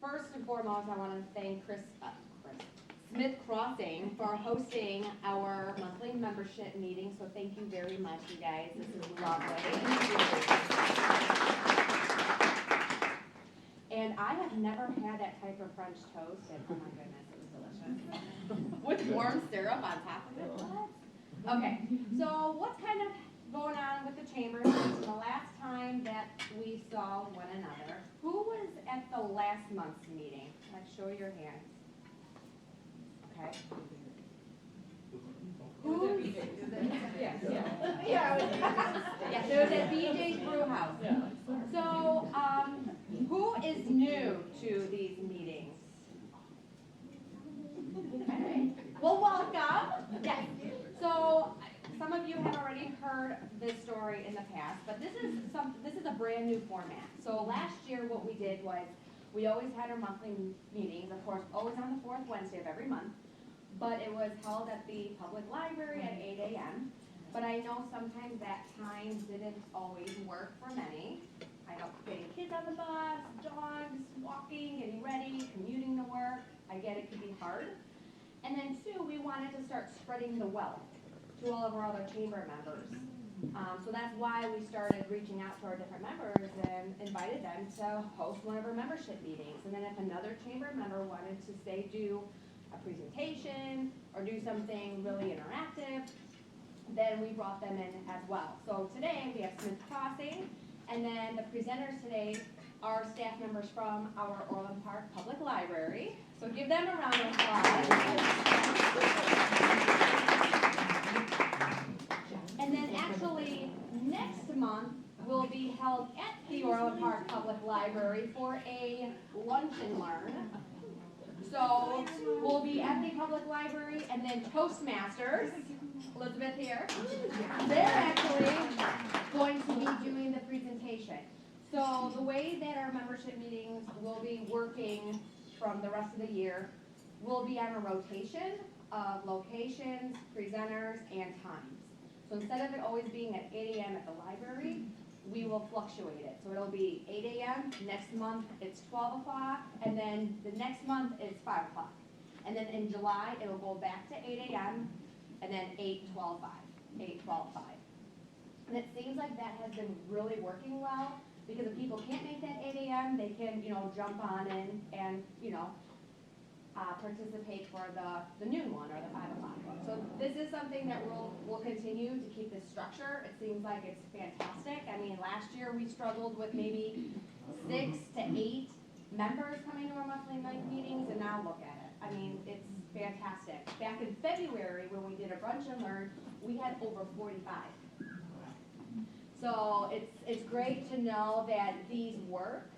first and foremost, I want to thank Chris Smith Crossing for hosting our monthly membership meeting. So thank you very much, you guys. This is lovely. And I have never had that type of French toast, and oh my goodness, it was delicious. With warm syrup on top of it. What? Okay, so what's kind of going on with the chamber since the last time that we saw one another? Who was at the last month's meeting? Like, show your hands. Okay. Who? Yes. Yes, it was at BJ's Brew House. So, who is new to these meetings? Okay. Well, welcome. Yes. So, some of you have already heard this story in the past, but this is a brand new format. So last year, what we did was we always had our monthly meetings, of course, always on the fourth Wednesday of every month. But it was held at the public library at 8 a.m. But I know sometimes that time didn't always work for many. I know getting kids on the bus, dogs, walking, getting ready, commuting to work. I get it could be hard. And then two, we wanted to start spreading the wealth to all of our other chamber members. So that's why we started reaching out to our different members and invited them to host one of our membership meetings. And then if another chamber member wanted to, say, do a presentation or do something really interactive, then we brought them in as well. So today we have Smith Crossing, and then the presenters today are staff members from our Orland Park Public Library. So give them a round of applause. And then actually next month will be held at the Orland Park Public Library for a lunch and learn. So we'll be at the public library, and then Toastmasters, Elizabeth here, they're actually going to be doing the presentation. So the way that our membership meetings will be working from the rest of the year, will be on a rotation of locations, presenters, and times. So instead of it always being at 8 a.m. at the library, we will fluctuate it. So it'll be 8 a.m., next month it's 12 o'clock, and then the next month it's 5 o'clock. And then in July, it'll go back to 8 a.m., and then 8, 12, 5, 8, 12, 5. And it seems like that has been really working well, because if people can't make that 8 a.m., they can, jump on in and, participate for the noon one or the 5 o'clock one. So this is something that we'll continue to keep this structure. It seems like it's fantastic. I mean, last year we struggled with maybe 6 to 8 members coming to our monthly meetings, and now look at it. I mean, it's fantastic. Back in February, when we did a brunch and learn, we had over 45. So it's great to know that these work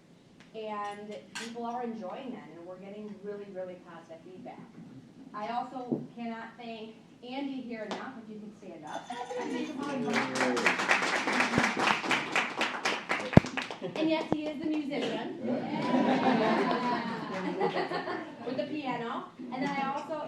and people are enjoying them, and we're getting really, really positive feedback. I also cannot thank Andy here enough, if you can stand up. And yes, he is the musician. With the piano. And then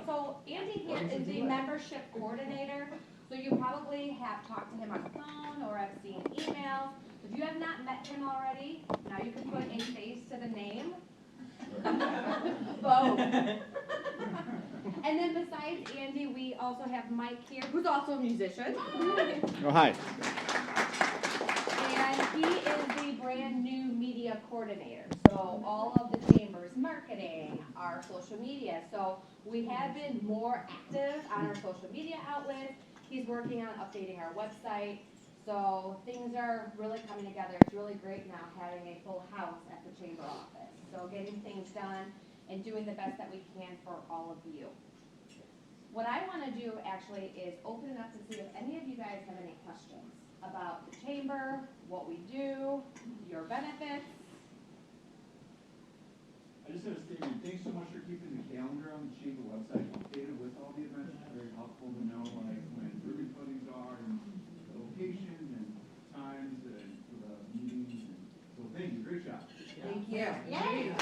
so Andy here is the membership coordinator. So you probably have talked to him on the phone or have seen emails. If you have not met him already, now you can put a face to the name. Both. And then besides Andy, we also have Mike here, who's also a musician. Oh, hi. And he is the brand new media coordinator. So all of the chamber's marketing, our social media. So we have been more active on our social media outlets. He's working on updating our website. So things are really coming together. It's really great now having a full house at the chamber office. So getting things done and doing the best that we can for all of you. What I want to do actually is open it up to see if any of you guys have any questions about the chamber, what we do, your benefits. I just have a statement. Thanks so much for keeping the calendar on the chamber website updated with all the events. It's very helpful to know like when ribbon cuttings are and the locations and times and for the meetings. And so thank you. Great job. Thank you. Yay!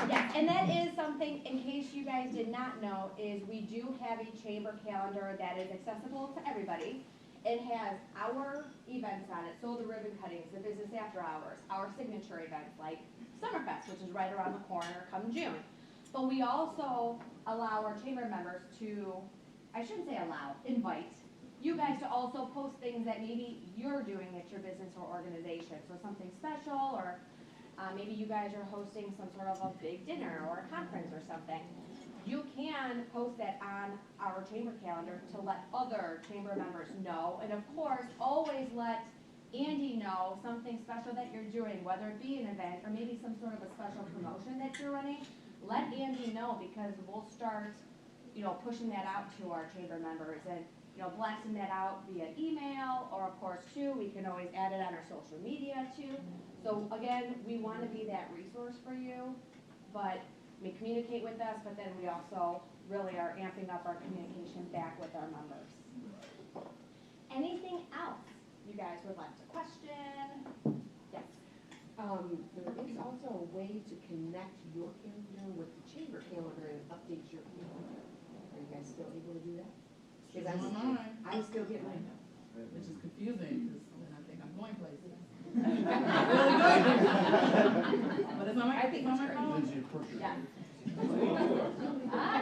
Yes, and that is something, in case you guys did not know, is we do have a chamber calendar that is accessible to everybody. it has our events on it, so the ribbon cuttings, the business after hours, our signature events like Summerfest, which is right around the corner come June. But we also allow our chamber members to, I shouldn't say allow, invite you guys to also post things that maybe you're doing at your business or organization. So something special, or maybe you guys are hosting some sort of a big dinner or a conference or something. You can post that on our chamber calendar to let other chamber members know. And of course, always let Andy know something special that you're doing, whether it be an event or maybe some sort of a special promotion that you're running. Let Andy know, because we'll start, pushing that out to our chamber members and, blasting that out via email, or of course too, we can always add it on our social media too. So again, we want to be that resource for you, but communicate with us, but then we also really are amping up our communication back with our members. Anything else you guys would like to question? Yes. There is also a way to connect your calendar with the chamber calendar and update your calendar. Are you guys still able to do that? Because I still get mine. Which is confusing, because then I think I'm going places. But it's on my, I think it's on it's my great. phone. Yes.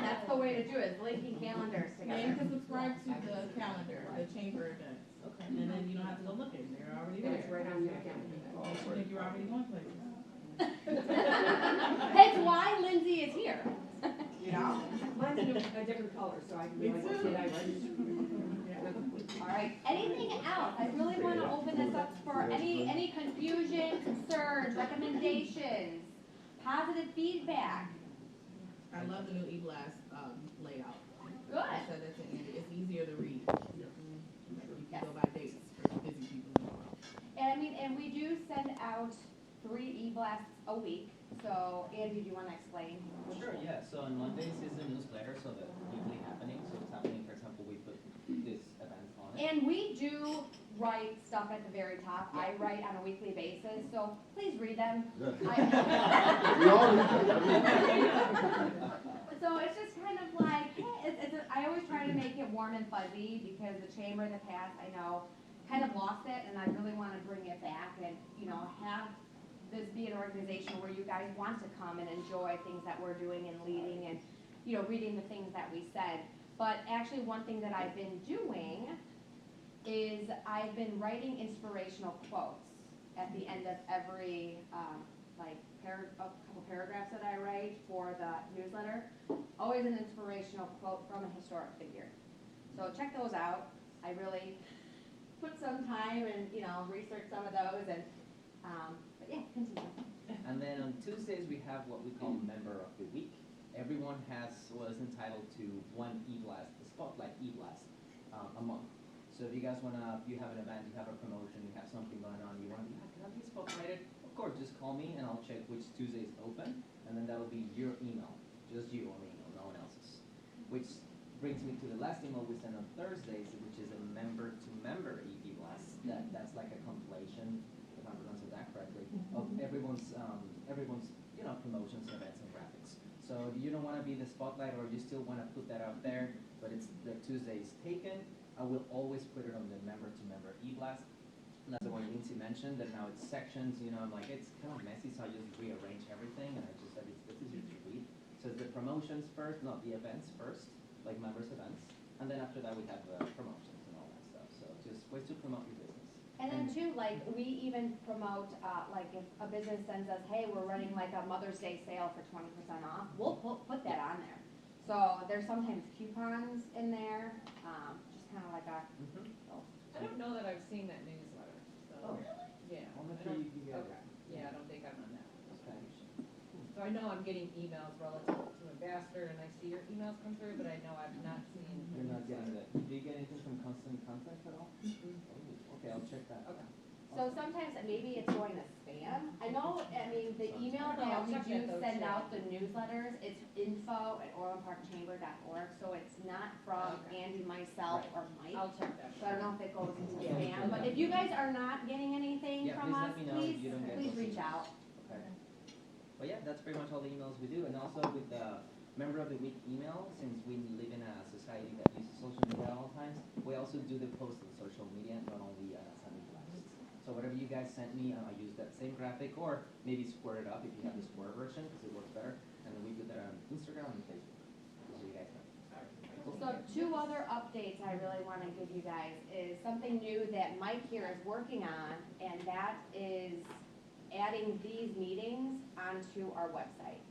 That's the way to do it, is linking calendars Yeah, together. you can subscribe to the calendar, the chamber events. Okay. And then you don't have to go looking, they're already And it's there. right on your calendar. Makes you think you're already going places. That's why Lindsay is here. Mine's a different color, so I can be like, did I register? All right, anything else? I really want to open this up for any confusion, concerns, recommendations, positive feedback. I love the new e-blast layout. Good. I said that to Andy, it's easier to read. You Yes. can go by dates for busy people in the world. And we do send out 3 e-blasts a week. So Andy, do you want to explain? Sure, yeah, so on Mondays is the newsletter, so the weekly happening, so it's happening, for example, we put this event on it. And we do write stuff at the very top. I write on a weekly basis, so please read them. We all So it's just kind of like, hey, I always try to make it warm and fuzzy, because the chamber in the past, I know, kind of lost it, and I really want to bring it back and, have this be an organization where you guys want to come and enjoy things that we're doing and leading and, reading the things that we said. But actually, one thing that I've been doing is I've been writing inspirational quotes at the end of every, a couple paragraphs that I write for the newsletter. Always an inspirational quote from a historic figure. So check those out. I really put some time and, research some of those, and, but yeah, continue. And then on Tuesdays, we have what we call Member of the Week. Everyone was entitled to one e-blast, the spotlight e-blast, a month. So if you guys you have an event, you have a promotion, you have something going on, you want to be, can I be spotlighted? Of course, just call me and I'll check which Tuesday is open, and then that'll be your email, just you on the email, no one else's. Which brings me to the last email we send on Thursdays, which is a member-to-member e-blast. That's like a compilation, if I'm pronouncing that correctly, of everyone's promotions, events, and graphics. So if you don't want to be the spotlight, or you still want to put that out there, but it's the Tuesday is taken, I will always put it on the member-to-member e-blast. And that's the one Lindsay mentioned, that now it's sections, I'm like, it's kind of messy, so I just rearrange everything, and I just said it's easier to read. So it's the promotions first, not the events first, like members' events, and then after that we have promotions and all that stuff. So just ways to promote your business. And then too, we even promote, if a business sends us, hey, we're running like a Mother's Day sale for 20% off, we'll put that on there. So there's sometimes coupons in there, just kind of like a. I don't know that I've seen that newsletter, so. Oh, Yeah. I'll make I sure don't- you get it. okay. Yeah, I don't think I'm on that Okay. distribution. So I know I'm getting emails relative to Ambassador, and I see your emails come through, but I know I've not seen. You're not getting it. Do you get anything from Constant Contact at all? Oh, okay, I'll check that. Okay. So sometimes maybe it's going to spam. I know, the email that I'll we check do that though, send too. out the newsletters, it's info@orlandparkchamber.org, so it's not from Okay. Andy, myself, Right. or Mike. I'll check that. So I don't know if it goes into Yeah. spam, but if you guys are not getting anything Yeah, from please us, let me know if you don't get please those reach emails. out. Okay. But yeah, that's pretty much all the emails we do, and also with the member of the week email, since we live in a society that uses social media at all times, we also do the post on social media, not only Sunday blasts. So whatever you guys sent me, I use that same graphic, or maybe square it up if you have the square version, because it works better. And then we put that on Instagram and Facebook, so you guys know. So two other updates I really want to give you guys is something new that Mike here is working on, and that is adding these meetings onto our website.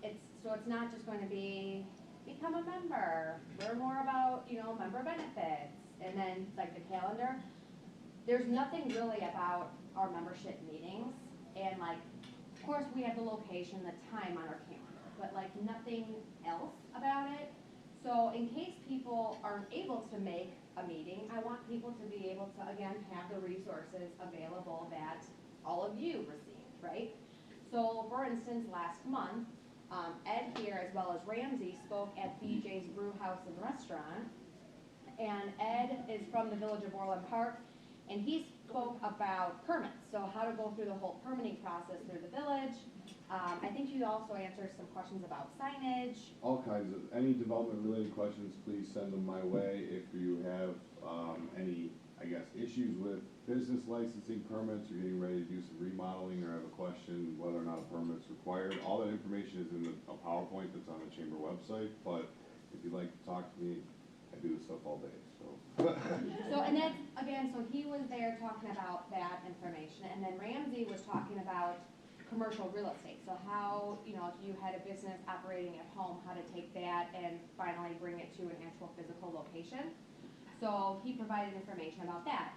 It's not just going to be, become a member, learn more about, member benefits, and then like the calendar. There's nothing really about our membership meetings, and like, of course, we have the location, the time on our calendar, but like nothing else about it. So in case people aren't able to make a meeting, I want people to be able to, again, have the resources available that all of you received, right? So for instance, last month, Ed here as well as Ramsey spoke at BJ's Brew House and Restaurant. And Ed is from the Village of Orland Park, and he spoke about permits. So how to go through the whole permitting process through the village. I think you also answered some questions about signage. All kinds of, any development related questions, please send them my way. If you have, any, issues with business licensing permits, you're getting ready to do some remodeling, or have a question whether or not a permit's required, all that information is in a PowerPoint that's on the chamber website. But if you'd like to talk to me, I do this stuff all day, so. So, and then, again, so he was there talking about that information, and then Ramsey was talking about commercial real estate. So how, if you had a business operating at home, how to take that and finally bring it to an actual physical location. So he provided information about that.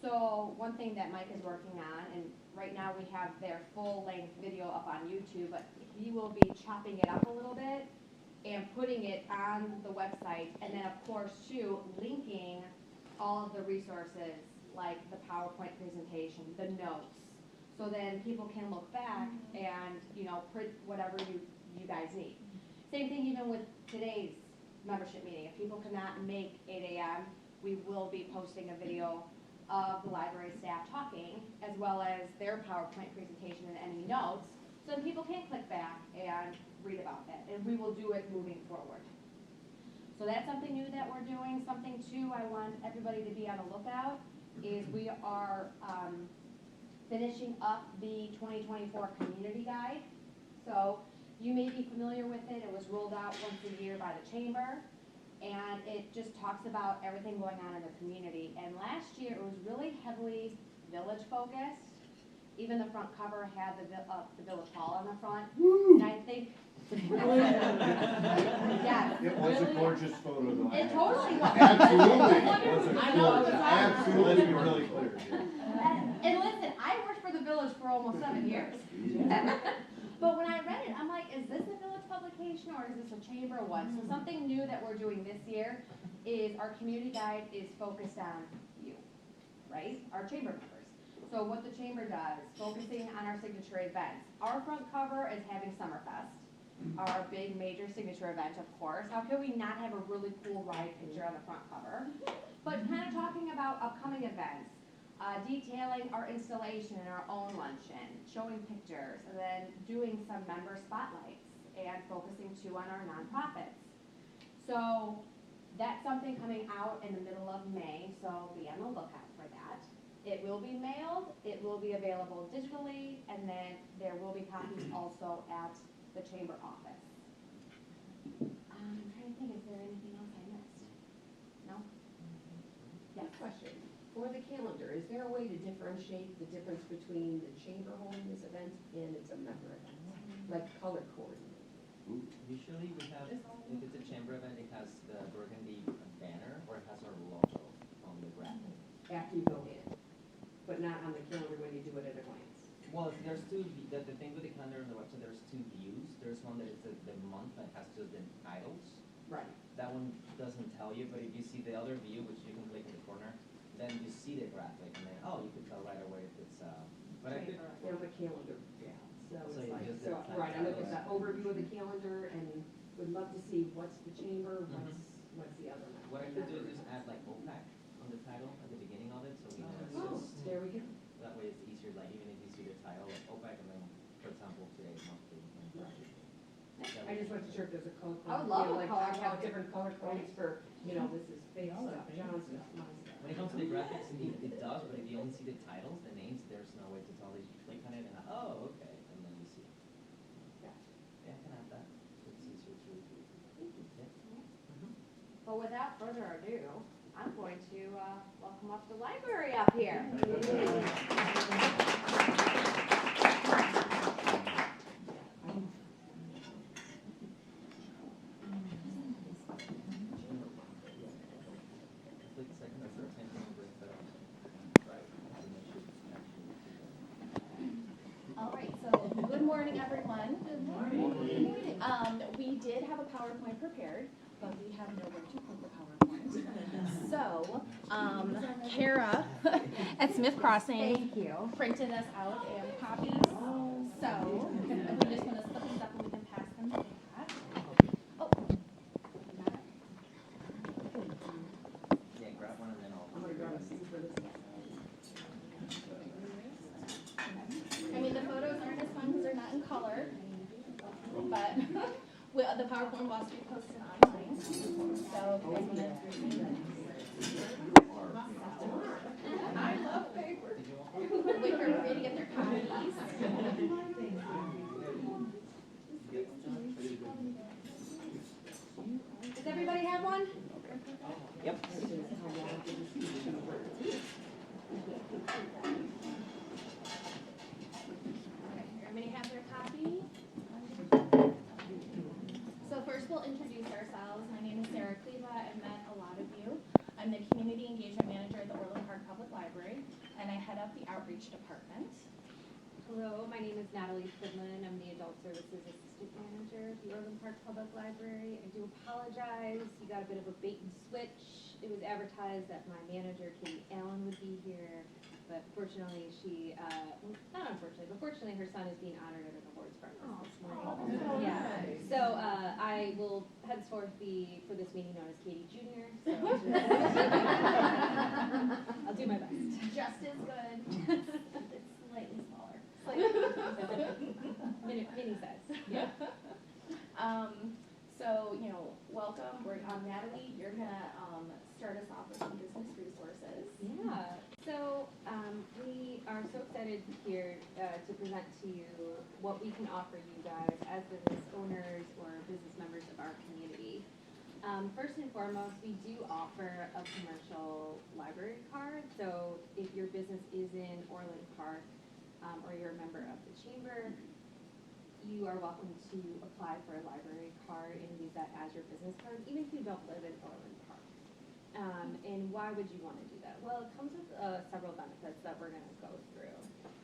So one thing that Mike is working on, and right now we have their full-length video up on YouTube, but he will be chopping it up a little bit and putting it on the website, and then of course too, linking all of the resources like the PowerPoint presentation, the notes, so then people can look back and, print whatever you guys need. Same thing even with today's membership meeting. If people cannot make 8 a.m., we will be posting a video of the library staff talking, as well as their PowerPoint presentation and any notes, so that people can click back and read about that, and we will do it moving forward. So that's something new that we're doing. Something too I want everybody to be on the lookout is we are finishing up the 2024 community guide. So you may be familiar with it. It was rolled out once a year by the chamber, and it just talks about everything going on in the community. And last year it was really heavily village focused. Even the front cover had the village hall on the front. And I think, yeah, It was a gorgeous photo, though. it totally was. Absolutely. I know, it's Absolutely. Let's be really clear. And listen, I worked for the village for almost 7 years. But when I read it, I'm like, is this a village publication or is this a chamber one? So something new that we're doing this year is our community guide is focused on you, right? Our chamber members. So what the chamber does, focusing on our signature events. Our front cover is having Summerfest, our big major signature event, of course. How can we not have a really cool ride picture on the front cover? But kind of talking about upcoming events, detailing our installation and our own luncheon, showing pictures, and then doing some member spotlights and focusing too on our nonprofits. So that's something coming out in the middle of May, so be on the lookout for that. It will be mailed, it will be available digitally, and then there will be copies also at the chamber office. I'm trying to think, is there anything else I missed? No? Yes. Question, for the calendar, is there a way to differentiate the difference between the chamber holding this event and it's a member event? Like color coordinated? Usually we have, if it's a chamber event, it has the burgundy banner, or it has our logo on the graphic. After you go in, but not on the calendar when you do it at a glance? Well, there's two, the thing with the calendar on the website, there's two views. There's one that is the month that has just the titles. Right. That one doesn't tell you, but if you see the other view, which you can click in the corner, then you see the graphic, and then, you can tell right away if it's, but I could, Or the calendar, yeah. So So it's you like, just so, have right, I look at the titles. overview of the calendar and would love to see what's the chamber, what's the other one. what I could do is just add like OPACC on the title at the beginning of it, so we know it's Oh, just, there we go. that way it's easier, like even if you see the title, like OPACC, and then, for example, today's monthly. Right. That way I just wasn't sure if there's a color code. I would love You know, a like, color I have code. different color codes for, you know, this is fake No, stuff, I think John's so. stuff, my stuff. When it comes to the graphics, it does, but if you only see the titles, the names, there's no way to tell that you click on it and, oh, okay, and then you see. Gotcha. Yeah, I can add that. So it's easier to review. Yeah. But without further ado, I'm going to welcome up the library up here. Click second or third time and bring that up. Right. And then it should actually- All right, so good morning, everyone. Good morning. We did have a PowerPoint prepared, but we have nowhere to put the PowerPoint. So, Kara at Smith Crossing Thank you. printed us out copies. So, we just want to split these up and we can pass them back. Oh. Got it? Yeah, grab one and then I'll. I'm gonna grab a seat for this. I mean, the photos aren't as fun because they're not in color, but the PowerPoint will also be posted online. So, if you guys want to. I love paper. Did you want? Wait for everybody to get their copies. Does everybody have one? Yep. Everybody have their copy? So first we'll introduce ourselves. My name is Sarah Kleiva. I've met a lot of you. I'm the Community Engagement Manager at the Orland Park Public Library, and I head up the Outreach Department. Hello, my name is Natalie Finlon. I'm the Adult Services Assistant Manager at the Orland Park Public Library. I do apologize. You got a bit of a bait and switch. It was advertised that my manager, Katie Allen, would be here, but fortunately she, well, not unfortunately, but fortunately her son is being honored at an awards breakfast this morning. Yeah, so I will henceforth be, for this meeting, known as Katie Jr. So I'll do my best. Just as good. It's slightly smaller. Mini size. Yeah. So, welcome. Natalie, you're gonna start us off with some business resources. Yeah, so we are so excited here to present to you what we can offer you guys as business owners or business members of our community. First and foremost, we do offer a commercial library card. So if your business is in Orland Park or you're a member of the chamber, you are welcome to apply for a library card and use that as your business card, even if you don't live in Orland Park. And why would you want to do that? Well, it comes with several benefits that we're going to go through.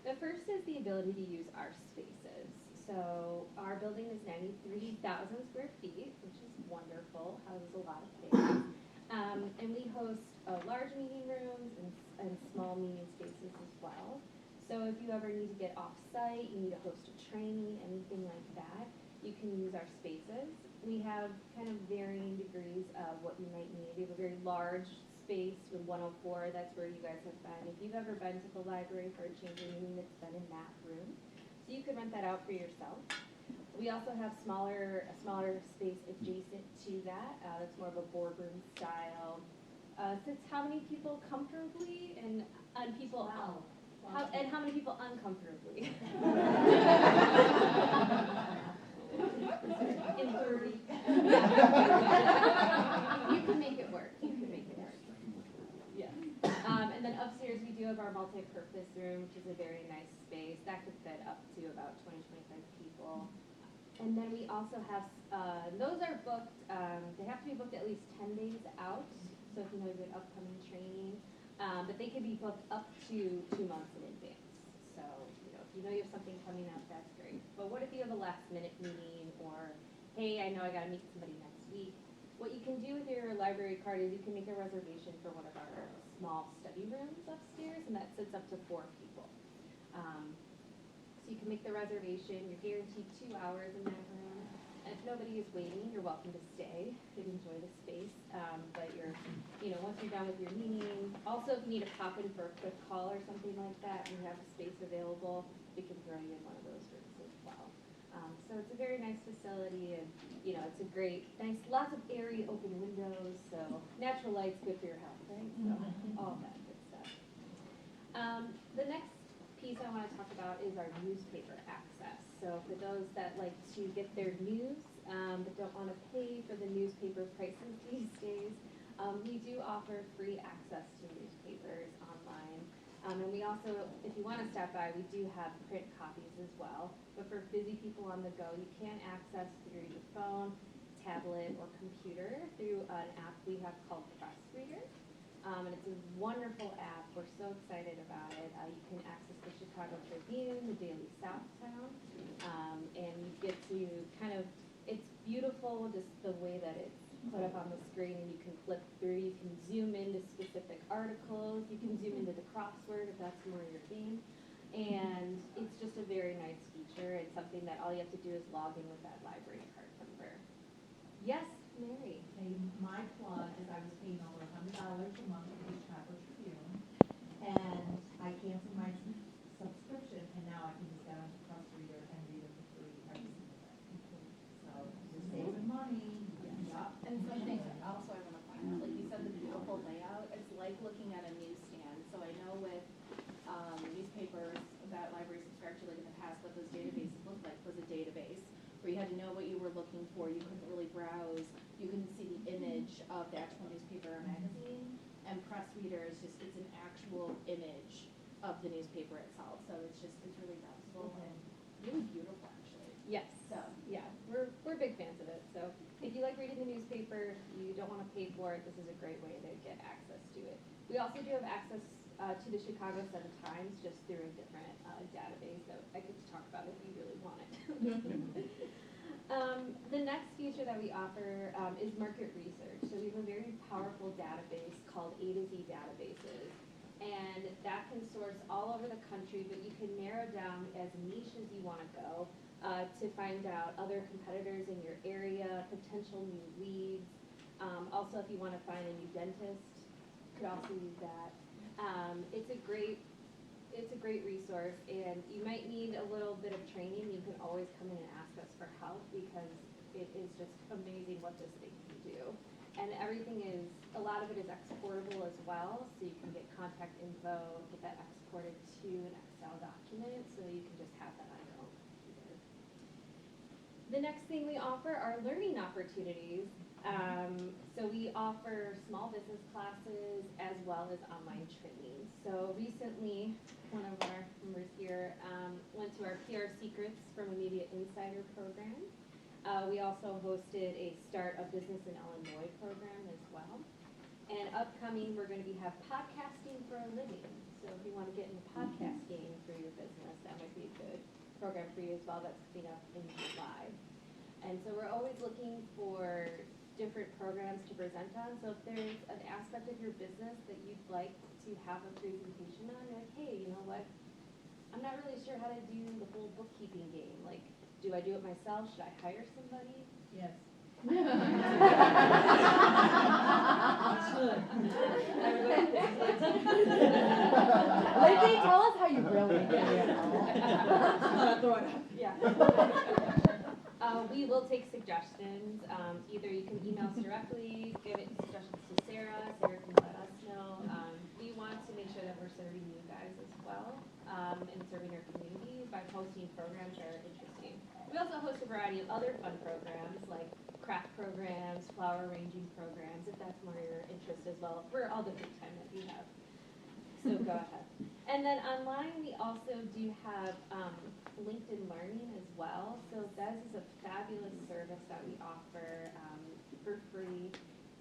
The first is the ability to use our spaces. So our building is 93,000 square feet, which is wonderful, houses a lot of space. And we host large meeting rooms and small meeting spaces as well. So if you ever need to get off-site, you need to host a training, anything like that, you can use our spaces. We have kind of varying degrees of what you might need. We have a very large space with 104, that's where you guys have been. If you've ever been to the library for a chamber meeting, it's been in that room. So you could rent that out for yourself. We also have a smaller space adjacent to that. That's more of a boardroom style. Sits how many people comfortably and people how many people uncomfortably? In 30. You can make it work. You can make it work. Yeah. And then upstairs we do have our multi-purpose room, which is a very nice space. That could fit up to about 20, 25 people. And then we also have, those are booked, they have to be booked at least 10 days out. So if you know you have an upcoming training, but they can be booked up to 2 months in advance. So, if you know you have something coming up, that's great. But what if you have a last minute meeting or, hey, I know I gotta meet somebody next week. What you can do with your library card is you can make a reservation for one of our small study rooms upstairs, and that sits up to 4 people. So you can make the reservation, you're guaranteed 2 hours in that room. And if nobody is waiting, you're welcome to stay and enjoy the space. But once you're done with your meeting, also if you need to pop in for a quick call or something like that, and you have a space available, we can throw you in one of those rooms as well. So it's a very nice facility, and, you know, it's a great, nice, lots of airy open windows, so natural light's good for your health, right? So, all of that good stuff. The next piece I wanna talk about is our newspaper access. So for those that like to get their news, but don't wanna pay for the newspaper prices these days, we do offer free access to newspapers online. And we also, if you want to stop by, we do have print copies as well. But for busy people on the go, you can access through your phone, tablet, or computer through an app we have called Press Reader. And it's a wonderful app. We're so excited about it. You can access the Chicago Tribune, the Daily Southtown, and you get to kind of, it's beautiful just the way that it's put up on the screen, and you can flip through, you can zoom into specific articles, you can zoom into the crossword if that's more your game, and it's just a very nice feature. It's something that all you have to do is log in with that library card number. Yes, Mary? Okay, my plug is I was paying over $100 a month for the Chicago Tribune, and I canceled my subscription, and now I can just get onto Press Reader and read it for free every single day. So you're saving money. Yup. And something also I want to point out, like you said, the beautiful layout, it's like looking at a newsstand. So I know with newspapers that libraries subscribed to, like in the past, what those databases looked like was a database where you had to know what you were looking for. You couldn't really browse. You couldn't see the image of the actual newspaper or magazine. And Press Reader is just, it's an actual image of the newspaper itself. So it's just, it's really noticeable and really beautiful, actually. Yes. So, yeah, we're big fans of it. So if you like reading the newspaper, you don't want to pay for it, this is a great way to get access to it. We also do have access to the Chicago Sun-Times just through a different database that I could talk about if you really want it. The next feature that we offer is market research. So we have a very powerful database called A to Z databases. And that can source all over the country, but you can narrow down as niche as you want to go to find out other competitors in your area, potential new leads. Also, if you want to find a new dentist, you could also use that. It's a great resource, and you might need a little bit of training. You can always come in and ask us for help because it is just amazing what this thing can do. And everything is, a lot of it is exportable as well, so you can get contact info, get that exported to an Excel document, so you can just have that on your own computer. The next thing we offer are learning opportunities. So we offer small business classes as well as online training. So recently, one of our members here went to our PR Secrets from a Media Insider program. We also hosted a Start a Business in Illinois program as well. And upcoming, we're going to have podcasting for a living. So if you want to get into podcasting for your business, that might be a good program for you as well. That's coming up in July. And so we're always looking for different programs to present on. So if there's an aspect of your business that you'd like to have a presentation on, you're like, hey, you know what? I'm not really sure how to do the whole bookkeeping game. Like, do I do it myself? Should I hire somebody? Yes. Lindsay, tell us how you really do it. Yeah. We will take suggestions. Either you can email us directly, give it suggestions to Sarah. Sarah can let us know. We want to make sure that we're serving you guys as well and serving our community by posting programs that are interesting. We also host a variety of other fun programs like craft programs, flower arranging programs, if that's more your interest as well, for all the free time that you have. So go ahead. And then online, we also do have LinkedIn Learning as well. So that is a fabulous service that we offer for free.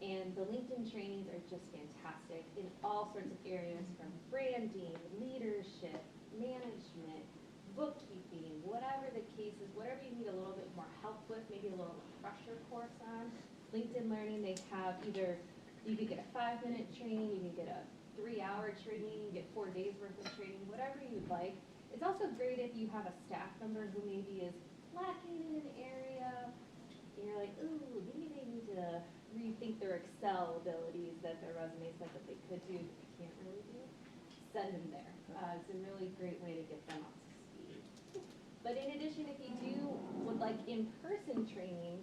And the LinkedIn trainings are just fantastic in all sorts of areas from branding, leadership, management, bookkeeping, whatever the case is, whatever you need a little bit more help with, maybe a little refresher course on. LinkedIn Learning, they have either, you could get a 5-minute training, you can get a 3-hour training, you get 4 days worth of training, whatever you'd like. It's also great if you have a staff member who maybe is lacking in an area, and you're like, ooh, maybe they need to rethink their Excel abilities that their resume said that they could do, but they can't really do. Send them there. It's a really great way to get them up to speed. But in addition, if you would like in-person training,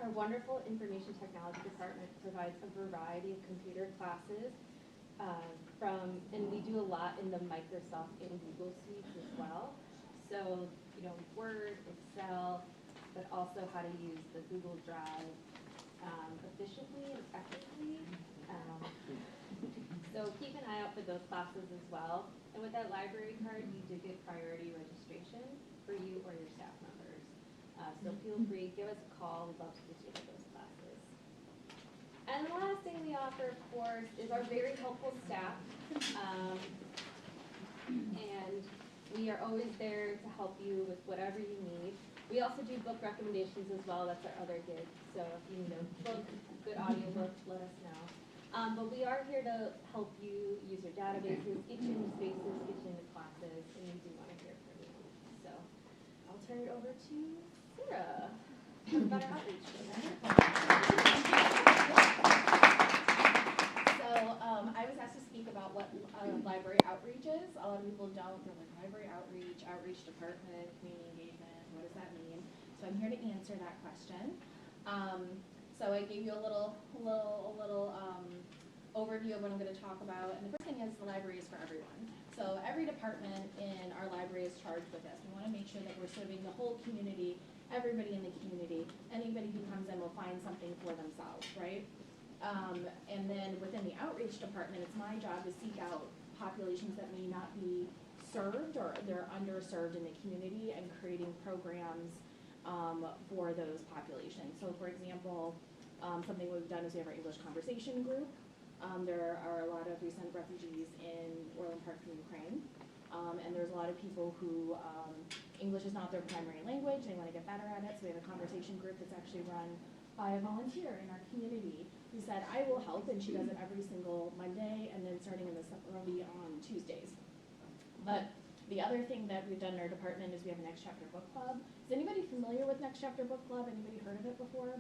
our wonderful information technology department provides a variety of computer classes and we do a lot in the Microsoft and Google suites as well. So, Word, Excel, but also how to use the Google Drive efficiently and effectively. So keep an eye out for those classes as well. And with that library card, you do get priority registration for you or your staff members. So feel free, give us a call. We'd love to get you to those classes. And the last thing we offer, of course, is our very helpful staff. And we are always there to help you with whatever you need. We also do book recommendations as well. That's our other gig. So if you need a book, good audiobook, let us know. But we are here to help you use your databases, get you into spaces, get you into classes, and we do want to hear from you. So I'll turn it over to Sarah for better outreach. So I was asked to speak about what library outreach is. A lot of people don't. They're like, library outreach department, community engagement. What does that mean? So I'm here to answer that question. So I gave you a little overview of what I'm going to talk about. And the first thing is the library is for everyone. So every department in our library is charged with this. We want to make sure that we're serving the whole community, everybody in the community. Anybody who comes in will find something for themselves, right? And then within the outreach department, it's my job to seek out populations that may not be served or they're underserved in the community and creating programs for those populations. So for example, something we've done is we have our English conversation group. There are a lot of recent refugees in Orland Park from Ukraine. And there's a lot of people who English is not their primary language. They want to get better at it. So we have a conversation group that's actually run by a volunteer in our community who said, I will help, and she does it every single Monday, and then starting in the early on Tuesdays. But the other thing that we've done in our department is we have a Next Chapter Book Club. Is anybody familiar with Next Chapter Book Club? Anybody heard of it before?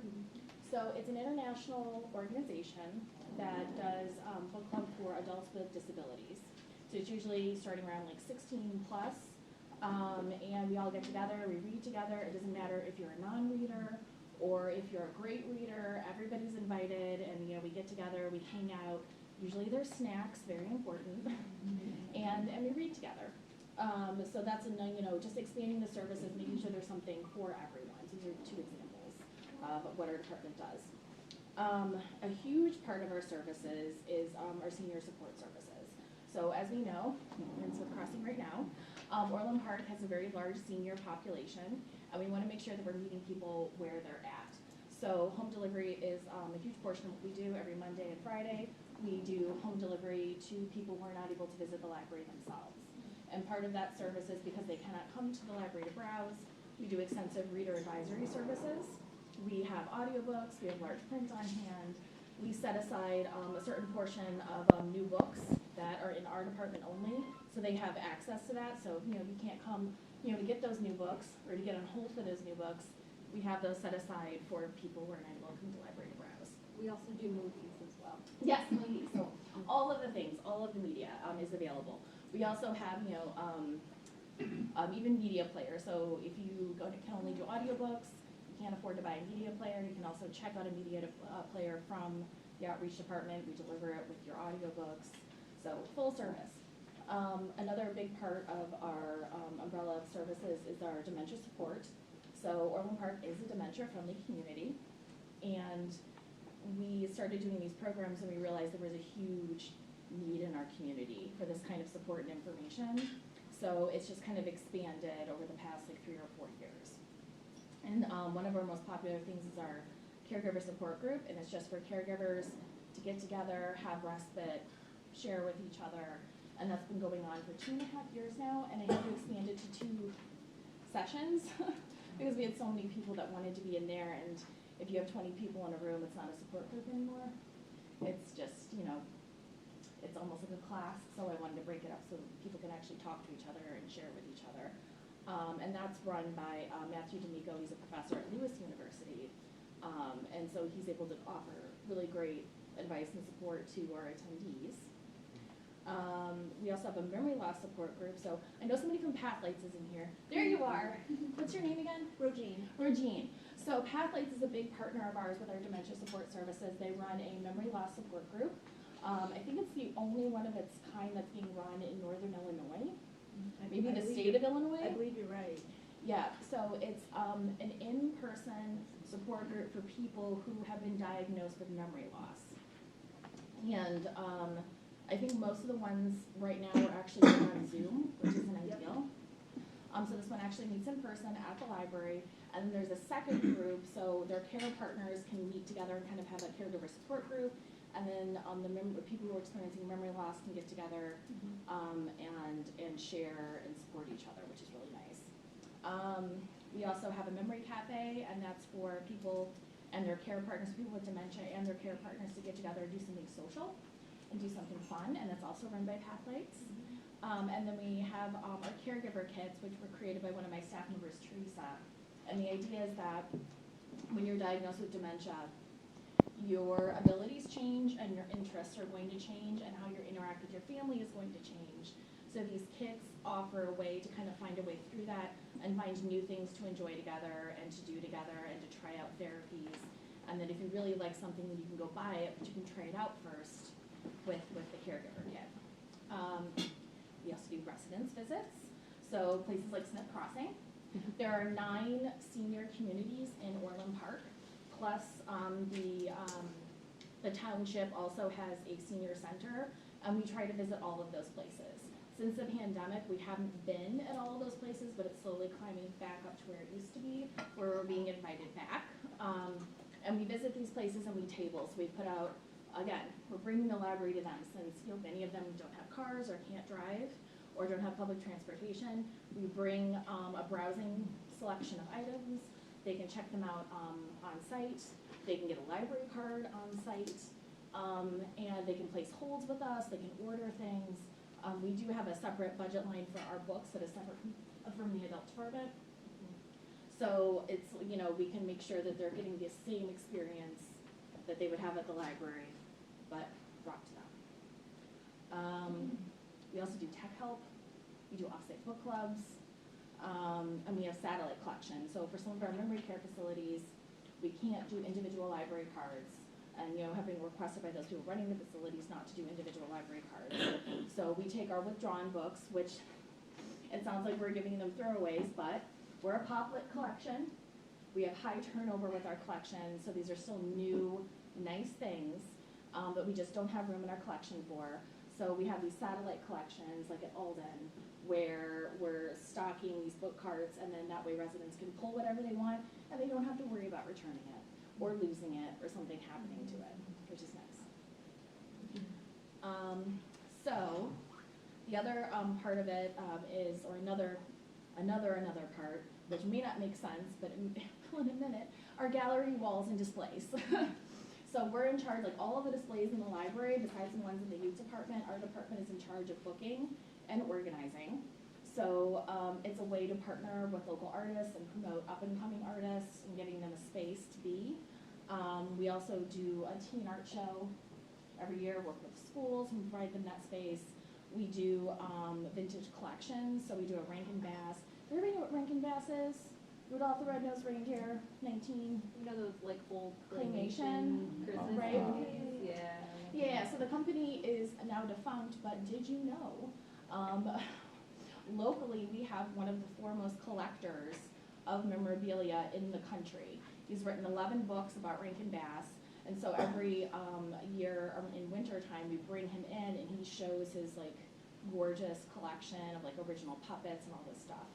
So it's an international organization that does book club for adults with disabilities. So it's usually starting around like 16 plus, and we all get together, we read together. It doesn't matter if you're a non-reader or if you're a great reader, everybody's invited, and we get together, we hang out. Usually there's snacks, very important, and we read together. So that's just expanding the services, making sure there's something for everyone. So these are two examples of what our department does. A huge part of our services is our senior support services. So as we know, and so crossing right now, Orland Park has a very large senior population, and we want to make sure that we're meeting people where they're at. So home delivery is a huge portion of what we do every Monday and Friday. We do home delivery to people who are not able to visit the library themselves. And part of that service is because they cannot come to the library to browse. We do extensive reader advisory services. We have audiobooks, we have large print on hand. We set aside a certain portion of new books that are in our department only, so they have access to that. So if you can't come to get those new books or to get on hold for those new books, we have those set aside for people who are not able to come to the library to browse. We also do movies as well. Yes, movies. So all of the things, all of the media is available. We also have even media players. So if you can only do audiobooks, can't afford to buy a media player, you can also check out a media player from the outreach department. We deliver it with your audiobooks, so full service. Another big part of our umbrella of services is our dementia support. So Orland Park is a dementia-friendly community, and we started doing these programs and we realized there was a huge need in our community for this kind of support and information. So it's just kind of expanded over the past 3 or 4 years. And one of our most popular things is our caregiver support group, and it's just for caregivers to get together, have respite, share with each other, and that's been going on for 2.5 years now, and I had to expand it to 2 sessions because we had so many people that wanted to be in there, and if you have 20 people in a room, it's not a support group anymore. It's just, it's almost like a class, so I wanted to break it up so people can actually talk to each other and share with each other. And that's run by Matthew D'Amico. He's a professor at Lewis University. And so he's able to offer really great advice and support to our attendees. We also have a memory loss support group, so I know somebody from Pathlights is in here. There you are. What's your name again? Rogine. Regine. So Pathlights is a big partner of ours with our dementia support services. They run a memory loss support group. I think it's the only one of its kind that's being run in northern Illinois, maybe the state of Illinois. I believe you're right. Yeah, so it's an in-person support group for people who have been diagnosed with memory loss. And I think most of the ones right now are actually on Zoom, which isn't ideal. So this one actually meets in person at the library. And then there's a second group, so their care partners can meet together and kind of have a caregiver support group. And then the people who are experiencing memory loss can get together and share and support each other, which is really nice. We also have a memory cafe, and that's for people and their care partners, people with dementia and their care partners to get together and do something social and do something fun, and that's also run by Pathlights. And then we have our caregiver kits, which were created by one of my staff members, Teresa. And the idea is that when you're diagnosed with dementia, your abilities change and your interests are going to change, and how you interact with your family is going to change. So these kits offer a way to kind of find a way through that and find new things to enjoy together and to do together and to try out therapies. And then if you really like something, then you can go buy it, but you can try it out first with the caregiver kit. We also do residence visits, so places like Smith Crossing. There are 9 senior communities in Orland Park, plus the township also has a senior center, and we try to visit all of those places. Since the pandemic, we haven't been at all of those places, but it's slowly climbing back up to where it used to be, where we're being invited back. And we visit these places and we table. So we put out, again, we're bringing the library to them, since many of them don't have cars or can't drive or don't have public transportation. We bring a browsing selection of items. They can check them out on site. They can get a library card on site, and they can place holds with us. They can order things. We do have a separate budget line for our books that is separate from the adult department. So it's, we can make sure that they're getting the same experience that they would have at the library, but brought to them. We also do tech help. We do offsite book clubs. And we have satellite collections. So for some of our memory care facilities, we can't do individual library cards. And, have been requested by those people running the facilities not to do individual library cards. So we take our withdrawn books, which it sounds like we're giving them throwaways, but we're a pop-lit collection. We have high turnover with our collection, so these are still new, nice things, but we just don't have room in our collection for. So we have these satellite collections, like at Alden, where we're stocking these book carts, and then that way residents can pull whatever they want, and they don't have to worry about returning it or losing it or something happening to it, which is nice. So the other part of it is, or another part, which may not make sense, but it will in a minute, are gallery walls and displays. So we're in charge, like all of the displays in the library, besides the ones in the youth department, our department is in charge of booking and organizing. So it's a way to partner with local artists and promote up-and-coming artists and getting them a space to be. We also do a teen art show every year, work with schools and provide them that space. We do vintage collections, so we do a Rankin Bass. Does everybody know what Rankin Bass is? Rudolph the Red-Nosed Reindeer, 19. You know those like old Claymation, Christmas right? movies? Yeah. Yeah, so the company is now defunct, but did you know, locally we have one of the foremost collectors of memorabilia in the country. He's written 11 books about Rankin Bass, and so every year in winter time we bring him in and he shows his like gorgeous collection of like original puppets and all this stuff.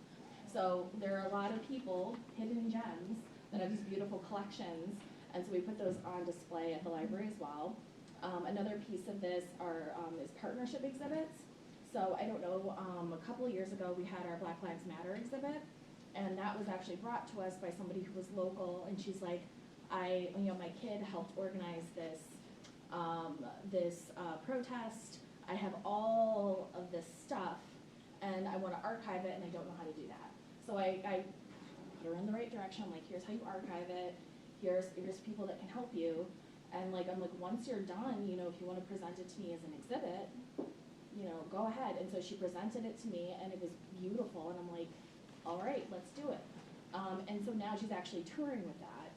So there are a lot of people, hidden gems, that have these beautiful collections, and so we put those on display at the library as well. Another piece of this is partnership exhibits. So I don't know, a couple of years ago we had our Black Lives Matter exhibit, and that was actually brought to us by somebody who was local, and she's like, my kid helped organize this protest. I have all of this stuff, and I want to archive it, and I don't know how to do that. So I put her in the right direction. I'm like, here's how you archive it. Here's people that can help you. And I'm like, once you're done, if you want to present it to me as an exhibit, go ahead. And so she presented it to me, and it was beautiful, and I'm like, all right, let's do it. And so now she's actually touring with that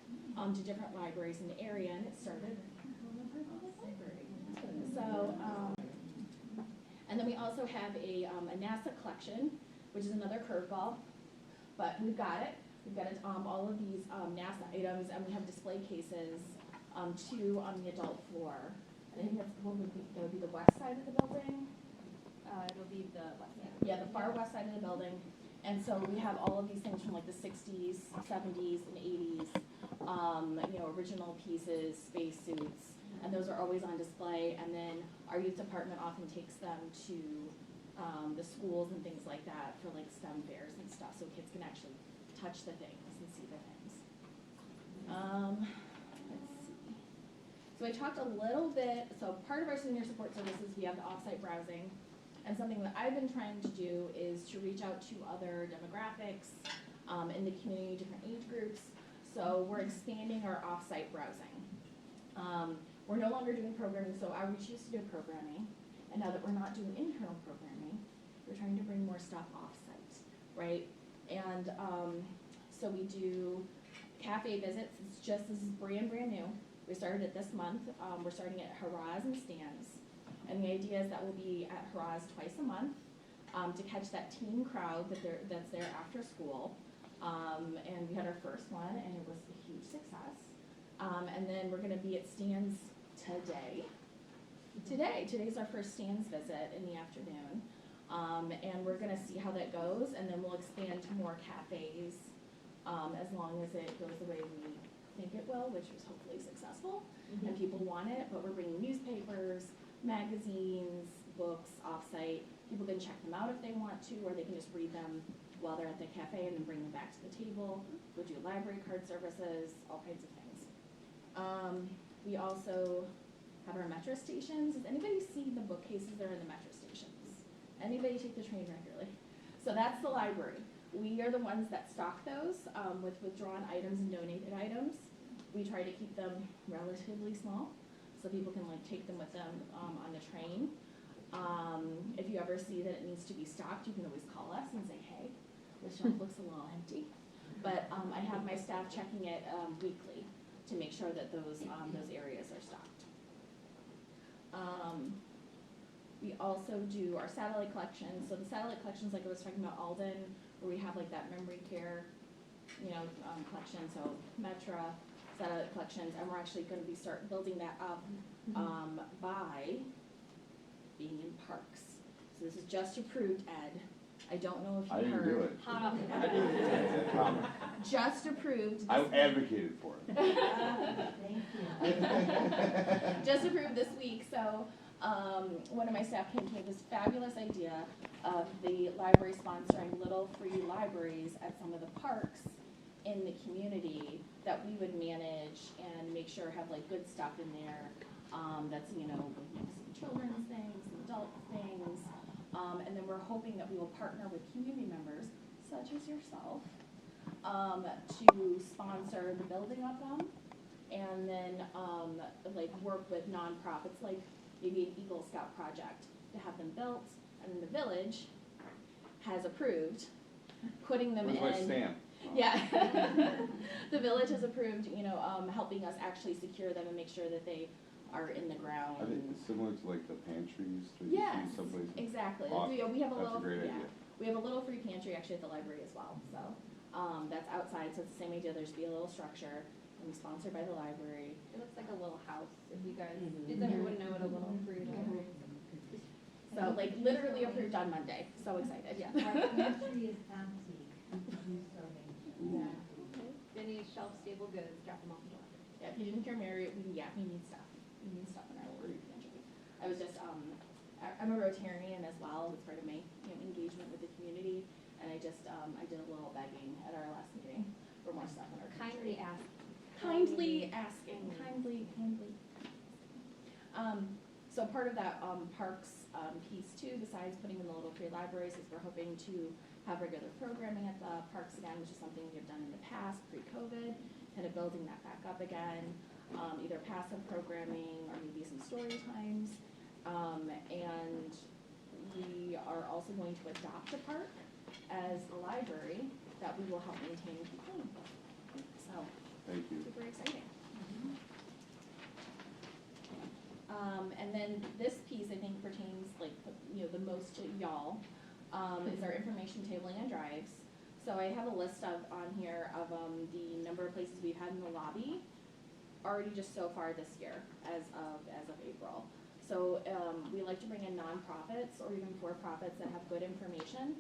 to different libraries in the area, and it started library. So, and then we also have a NASA collection, which is another curveball, but we've got it. We've got all of these NASA items, and we have display cases, 2 on the adult floor. And I think that would be the west side of the building. It'll be the west side. Yeah, the far west side of the building. And so we have all of these things from like the 60s, 70s, and 80s, original pieces, spacesuits, and those are always on display. And then our youth department often takes them to the schools and things like that for like STEM fairs and stuff, so kids can actually touch the things and see the things. Let's see. So I talked a little bit, so part of our senior support services, we have the offsite browsing. And something that I've been trying to do is to reach out to other demographics in the community, different age groups. So we're expanding our offsite browsing. We're no longer doing programming, so Outreach used to do programming. And now that we're not doing internal programming, we're trying to bring more stuff offsite, right? And so we do cafe visits. This is brand new. We started it this month. We're starting at Haraz and Stan's. And the idea is that we'll be at Haraz twice a month to catch that teen crowd that's there after school. And we had our first one, and it was a huge success. And then we're going to be at Stan's today. Today's our first Stan's visit in the afternoon. And we're going to see how that goes, and then we'll expand to more cafes as long as it goes the way we think it will, which is hopefully successful, and people want it. But we're bringing newspapers, magazines, books offsite. People can check them out if they want to, or they can just read them while they're at the cafe and then bring them back to the table. We'll do library card services, all kinds of things. We also have our metro stations. Does anybody see the bookcases that are in the metro stations? Anybody take the train regularly? So that's the library. We are the ones that stock those with withdrawn items and donated items. We try to keep them relatively small, so people can take them with them on the train. If you ever see that it needs to be stocked, you can always call us and say, hey, the shelf looks a little empty. But I have my staff checking it weekly to make sure that those areas are stocked. We also do our satellite collections. So the satellite collections, like I was talking about Alden, where we have that memory care, collection. So Metra, satellite collections, and we're actually going to be start building that up by being in parks. So this is just approved, Ed. I don't know if you I didn't heard. do it. Hot off the I didn't do it, I promise. Just approved. I advocated for it. Thank you. Just approved this week. So one of my staff came to me with this fabulous idea of the library sponsoring little free libraries at some of the parks in the community that we would manage and make sure have good stuff in there. That's some children's things, some adult things, and then we're hoping that we will partner with community members such as yourself to sponsor the building of them, and then work with nonprofits like maybe an Eagle Scout project to have them built, and then the village has approved putting them Where's my in. stamp? Yeah. The village has approved, helping us actually secure them and make sure that they are in the ground. I think it's similar to the pantries that you Yes, see someplace. exactly. Awesome. We have a That's little, a great idea. we have a little free pantry actually at the library as well. So that's outside, so it's the same idea. There's be a little structure, and we sponsored by the library. It looks like a little house, if you guys, does everyone know what a little fruit is? So literally approved on Monday. So excited. Yeah. Our pantry is empty. We donate. Yeah. If any shelf-stable goods, drop them off in the library. Yeah, if you didn't hear Mary, we need stuff. We need stuff in our free pantry. I was just I'm a Rotarian as well. It's part of my engagement with the community, and I just I did a little begging at our last meeting for more stuff in our pantry. Kindly ask. Kindly asking. Kindly. So part of that parks piece too, besides putting in the little free libraries, is we're hoping to have regular programming at the parks again, which is something we've done in the past pre-COVID, kind of building that back up again, either passive programming or maybe some story times. And we are also going to adopt the park as a library that we will help maintain and keep clean. So, Thank you. super exciting. And then this piece, I think, pertains like, the most to y'all, is our information tabling and drives. So I have a list on here of, the number of places we've had in the lobby, already just so far this year, as of April. So, we like to bring in nonprofits or even for-profits that have good information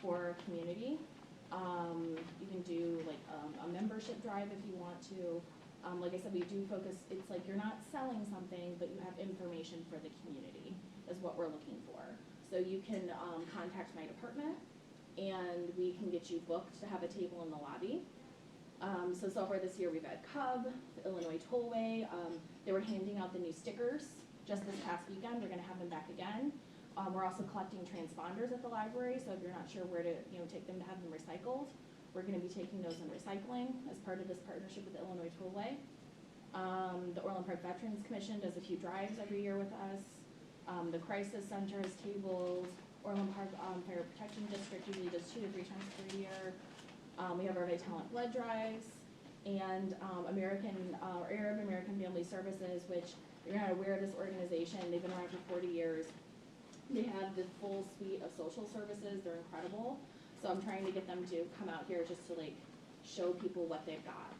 for our community. You can do like, a membership drive if you want to. Like I said, we do focus, it's like you're not selling something, but you have information for the community, is what we're looking for. So you can contact my department, and we can get you booked to have a table in the lobby. So far this year, we've had Cub, the Illinois Tollway, they were handing out the new stickers just this past weekend. We're gonna have them back again. We're also collecting transponders at the library, so if you're not sure where to, take them to have them recycled, we're gonna be taking those in recycling as part of this partnership with the Illinois Tollway. The Orland Park Veterans Commission does a few drives every year with us. The Crisis Center has tables. Orland Park Fire Protection District usually does 2 to 3 times per year. We have our Vitalent blood drives, and Arab American Family Services, which you're not aware of this organization. They've been around for 40 years. They have the full suite of social services. They're incredible. So I'm trying to get them to come out here just to like show people what they've got.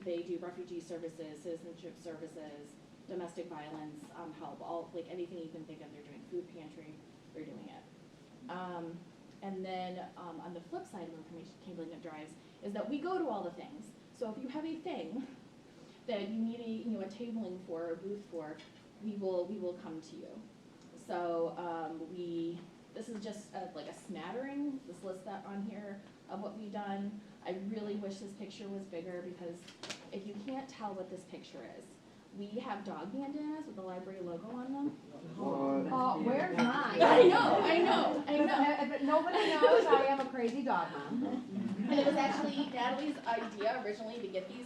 They do refugee services, citizenship services, domestic violence help, all like anything you can think of. They're doing food pantry. They're doing it. And then on the flip side of information tabling and drives is that we go to all the things. So if you have a thing that you need a tabling for, a booth for, we will come to you. So this is just like a smattering, this list that on here of what we've done. I really wish this picture was bigger, because if you can't tell what this picture is, we have dog bandanas with the library logo on them. Oh, where's mine? I know. But nobody knows I am a crazy dog mom. And it was actually Natalie's idea originally to get these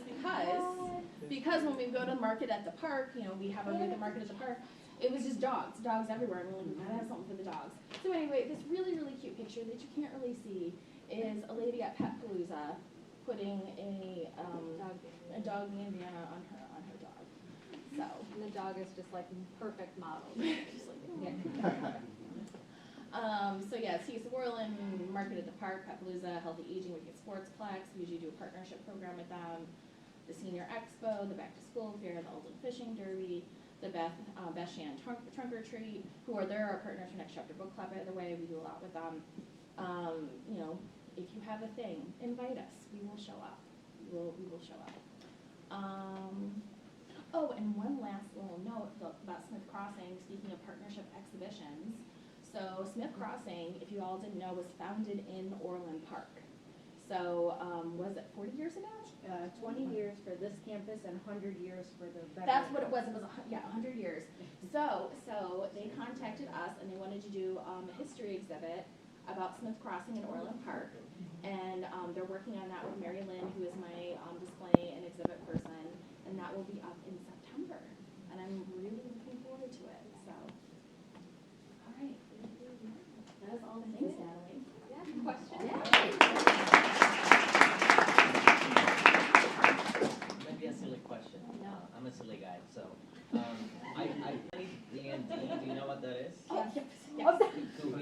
because when we go to the market at the park, we have our booth at market at the park, it was just dogs everywhere. And we're like, we gotta have something for the dogs. So anyway, this really, really cute picture that you can't really see is a lady at Pet Palooza putting a dog bandana on her dog. So. And the dog is just like perfect model. Just like, so yeah, it's Orland, Market at the Park, Pet Palooza, Healthy Aging, Wicked Sportsplex. We usually do a partnership program with them. The Senior Expo, the Back to School Fair, the Ultimate Fishing Derby, the Beth Shannon Trunk or Treat, they're our partners for Next Chapter Book Club, by the way. We do a lot with them. If you have a thing, invite us. We will show up. We will show up. Oh, and one last little note about Smith Crossing, speaking of partnership exhibitions. So Smith Crossing, if you all didn't know, was founded in Orland Park. So, was it 40 years ago? 20 years for this campus and 100 years for the veteran. That's what it was. It was 100 years. So they contacted us and they wanted to do a history exhibit about Smith Crossing in Orland Park, and they're working on that with Mary Lynn, who is my display and exhibit person, and that will be up in September, and I'm really looking forward to it. So, all right, that is all the things, Natalie. Yeah, question? Maybe a silly question. No. I'm a silly guy, so I played D&D. Do you know what that is? Yes. Could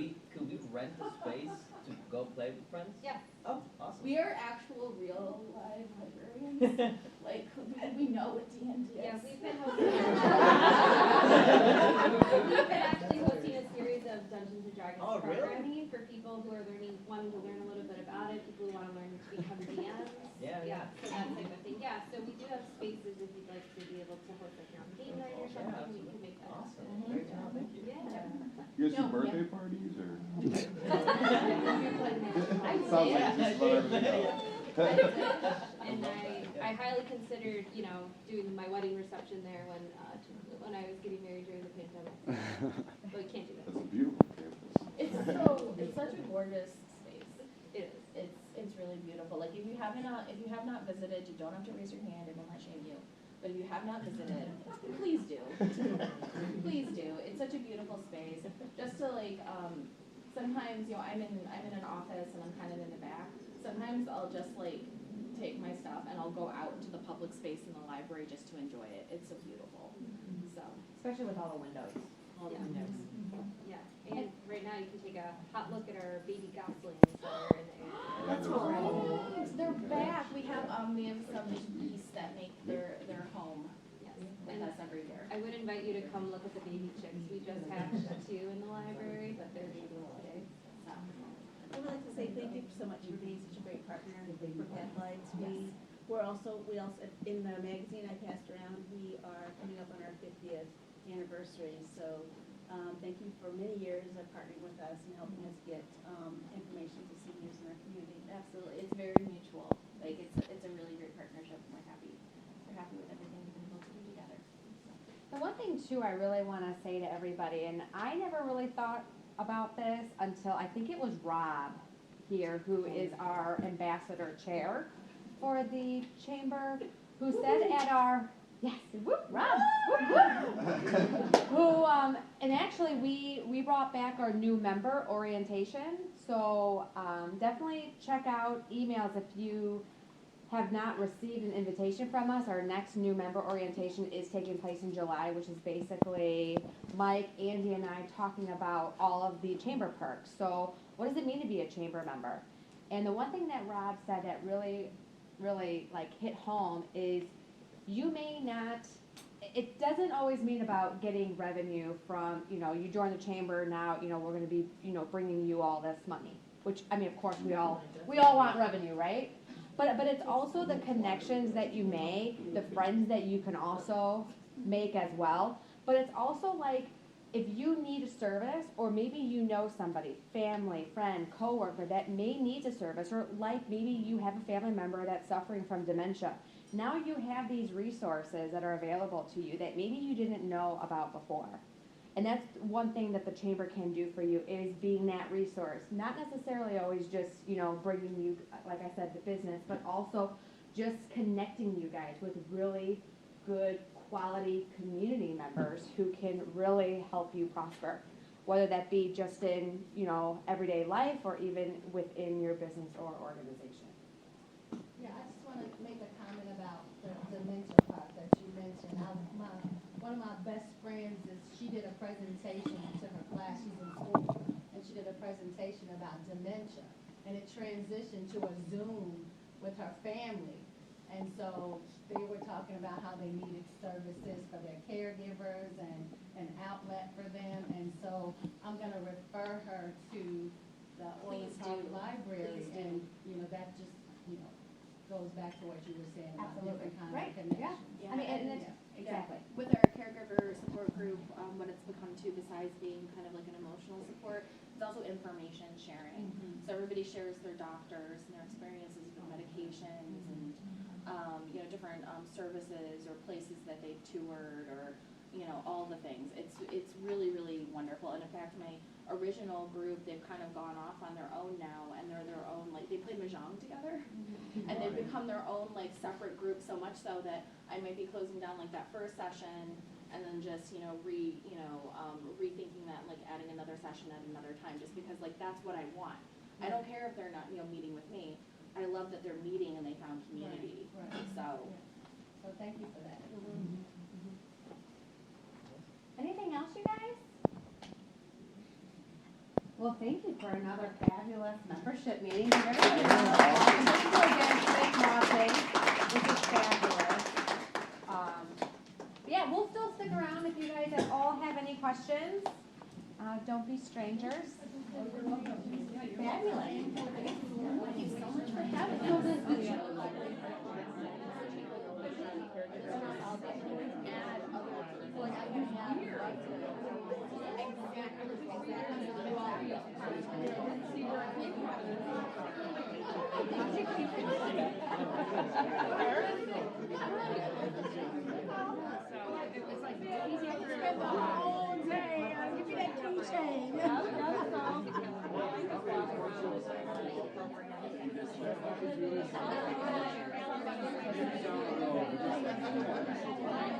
we rent a space to go play with friends? Yeah. Oh, awesome. We are actual real live librarians. Like, we know what D&D is. Yeah, we've been hosting actually hosting a series of Dungeons and Dragons programming for people who are wanting to learn a little bit about it, people who want to learn to become DMs. Yeah. So that type of thing. Yeah, so we do have spaces if you'd like to be able to host like your own game night or something, we can make that happen. Awesome. Great job. Thank you. Yeah. You guys do birthday parties or? I Sounds did. like just about everything else. And I highly considered, doing my wedding reception there when I was getting married during the pandemic. But we can't do that. That's a beautiful campus. It's such a gorgeous space. It is. It's really beautiful. Like if you have not visited, you don't have to raise your hand. It will not shame you. but if you have not visited, please do. Please do. It's such a beautiful space. Just to like, sometimes, I'm in an office and I'm kind of in the back. Sometimes I'll just like take my stuff and I'll go out into the public space in the library just to enjoy it. It's so beautiful. So, Especially with all the windows. all the Yeah. windows. Yeah, and right now you can take a hot look at our baby goslings that are in the area. That's right. They're back. We have some geese that make their home Yes. with And us every year. I would invite you to come look at the baby chicks. We just hatched 2 in the library, but they're beautiful. So, I would like to say thank you so much for being such a great partner for Catholics. Yes. We also, in the magazine I passed around, we are coming up on our 50th anniversary. So thank you for many years of partnering with us and helping us get information to seniors in our community. absolutely. It's very mutual. Like, it's a really great partnership and we're happy with everything we've been able to do together. The one thing too I really want to say to everybody, and I never really thought about this until I think it was Rob here, who is our ambassador chair for the chamber, who said at our, yes, whoop, Rob, whoop, whoop, who, and actually we brought back our new member orientation, so definitely check out emails if you have not received an invitation from us. Our next new member orientation is taking place in July, which is basically Mike, Andy, and I talking about all of the chamber perks. So what does it mean to be a chamber member? And the one thing that Rob said that really like hit home is you may not, it doesn't always mean about getting revenue from, you join the chamber now, we're gonna be, bringing you all this money, which, I mean, of course, we all want revenue, right? But it's also the connections that you make, the friends that you can also make as well. But it's also like, if you need a service, or maybe you know somebody, family, friend, coworker that may need a service, or like maybe you have a family member that's suffering from dementia. Now you have these resources that are available to you that maybe you didn't know about before. And that's one thing that the chamber can do for you, is being that resource. Not necessarily always just, bringing you, like I said, the business, but also just connecting you guys with really good quality community members who can really help you prosper, whether that be just in, everyday life or even within your business or organization. Yeah, I just want to make a comment about the dementia part that you mentioned. One of my best friends she did a presentation to her class. She's in school, and she did a presentation about dementia, and it transitioned to a Zoom with her family. And so they were talking about how they needed services for their caregivers and an outlet for them. And so I'm going to refer her to the Orland Park Library. And, that just, goes back to what you were saying about different kinds of connections. Yeah. I mean, and it's, exactly. With our caregiver support group, what it's become too, besides being kind of like an emotional support, it's also information sharing. So everybody shares their doctors and their experiences with medications and different services or places that they've toured, or all the things. It's really, really wonderful. And in fact, my original group, they've kind of gone off on their own now, and they're their own, like, they play mahjong together, and they've become their own, like, separate group, so much so that I might be closing down like that first session, and then just rethinking that, like adding another session at another time, just because like that's what I want. I don't care if they're not meeting with me. I love that they're meeting and they found community. Right. So thank you for that. Anything else, you guys? Well, thank you for another fabulous membership meeting. Give everybody a round of applause. And thank you again for Big Crossing, which is fabulous. Yeah, we'll still stick around if you guys at all have any questions. Don't be strangers. Fabulous. Thank you so much for having us. Maybe down the road, but just-